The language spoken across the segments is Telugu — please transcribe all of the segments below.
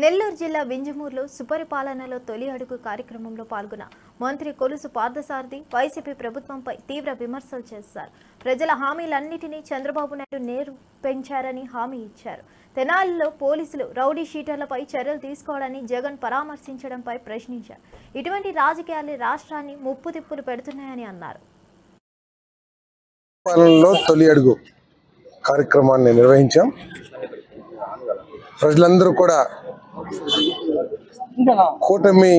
నెల్లూరు జిల్లా వింజమూరులో సుపరిపాలనలో తొలి అడుగు కార్యక్రమంలో పాల్గొన్న మంత్రి కొలుసు పార్థసారథి వైసీపీ ప్రభుత్వంపై తీవ్ర విమర్శలు చేశారు. ప్రజల హామీలన్నిటినీ చంద్రబాబు నాయుడు పెంచారని హామీ ఇచ్చారు. తెనాలిలో పోలీసులు రౌడీ షీటర్లపై చర్యలు తీసుకోవాలని జగన్ పరామర్శించడంపై ప్రశ్నించారు. ఇటువంటి రాజకీయాలు రాష్ట్రాన్ని ముప్పుతిప్పులు పెడుతున్నాయని అన్నారు. తొలి అడుగు కార్యక్రమాన్ని నిర్వహించాం. ప్రజలందరూ కూడా కూటమి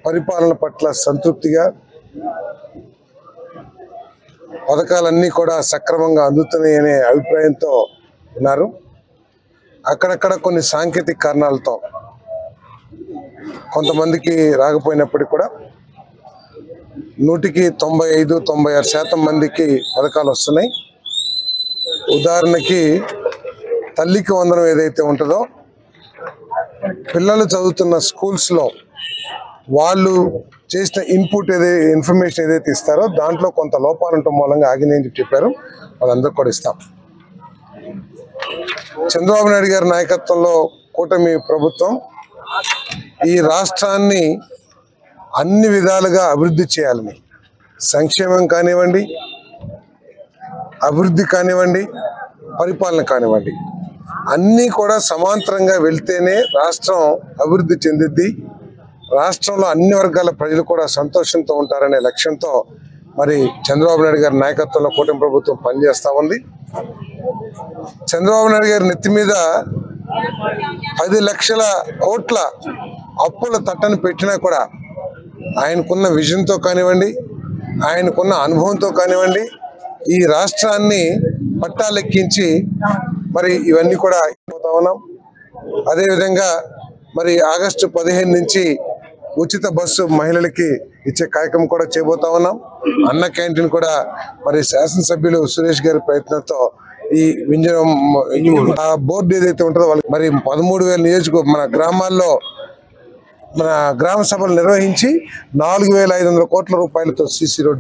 పరిపాలన పట్ల సంతృప్తిగా పథకాలన్నీ కూడా సక్రమంగా అందుతున్నాయనే అభిప్రాయంతో ఉన్నారు. అక్కడక్కడ కొన్ని సాంకేతిక కారణాలతో కొంతమందికి రాకపోయినప్పటికీ కూడా 95-96% మందికి పథకాలు వస్తున్నాయి. ఉదాహరణకి తల్లికి వందనం ఏదైతే ఉంటుందో, పిల్లలు చదువుతున్న స్కూల్స్లో వాళ్ళు చేసిన ఇన్ఫర్మేషన్ ఏదైతే ఇస్తారో దాంట్లో కొంత లోపాలు ఉండటం మూలంగా ఆగినాయని చెప్పారు. వాళ్ళందరూ కూడా ఇస్తాం. చంద్రబాబు నాయుడు గారి నాయకత్వంలో కూటమి ప్రభుత్వం ఈ రాష్ట్రాన్ని అన్ని విధాలుగా అభివృద్ధి చేయాలని, సంక్షేమం కానివ్వండి, అభివృద్ధి కానివ్వండి, పరిపాలన కానివ్వండి, అన్నీ కూడా సమాంతరంగా వెళ్తేనే రాష్ట్రం అభివృద్ధి చెందిద్ది. రాష్ట్రంలో అన్ని వర్గాల ప్రజలు కూడా సంతోషంతో ఉంటారనే లక్ష్యంతో మరి చంద్రబాబు నాయుడు గారి నాయకత్వంలో కూటమి ప్రభుత్వం పనిచేస్తూ ఉంది. చంద్రబాబు నాయుడు గారి నెత్తి మీద 10 లక్షల కోట్ల అప్పుల తట్టను పెట్టినా కూడా ఆయనకున్న విజన్తో కానివ్వండి, ఆయనకున్న అనుభవంతో కానివ్వండి, ఈ రాష్ట్రాన్ని పట్టాలెక్కించి మరి ఇవన్నీ కూడా అయిపోతా ఉన్నాం. అదేవిధంగా మరి ఆగస్టు 15 నుంచి ఉచిత బస్సు మహిళలకి ఇచ్చే కార్యక్రమం కూడా చేయబోతా ఉన్నాం. అన్న క్యాంటీన్ కూడా మరి శాసనసభ్యులు సురేష్ గారి ప్రయత్నంతో ఈ బోర్డు ఏదైతే ఉంటుందో వాళ్ళకి మరి 13,000 నియోజకవర్గం మన గ్రామాల్లో మన గ్రామ సభలు నిర్వహించి 4,500 కోట్ల రూపాయలతో సీసీ రోడ్డు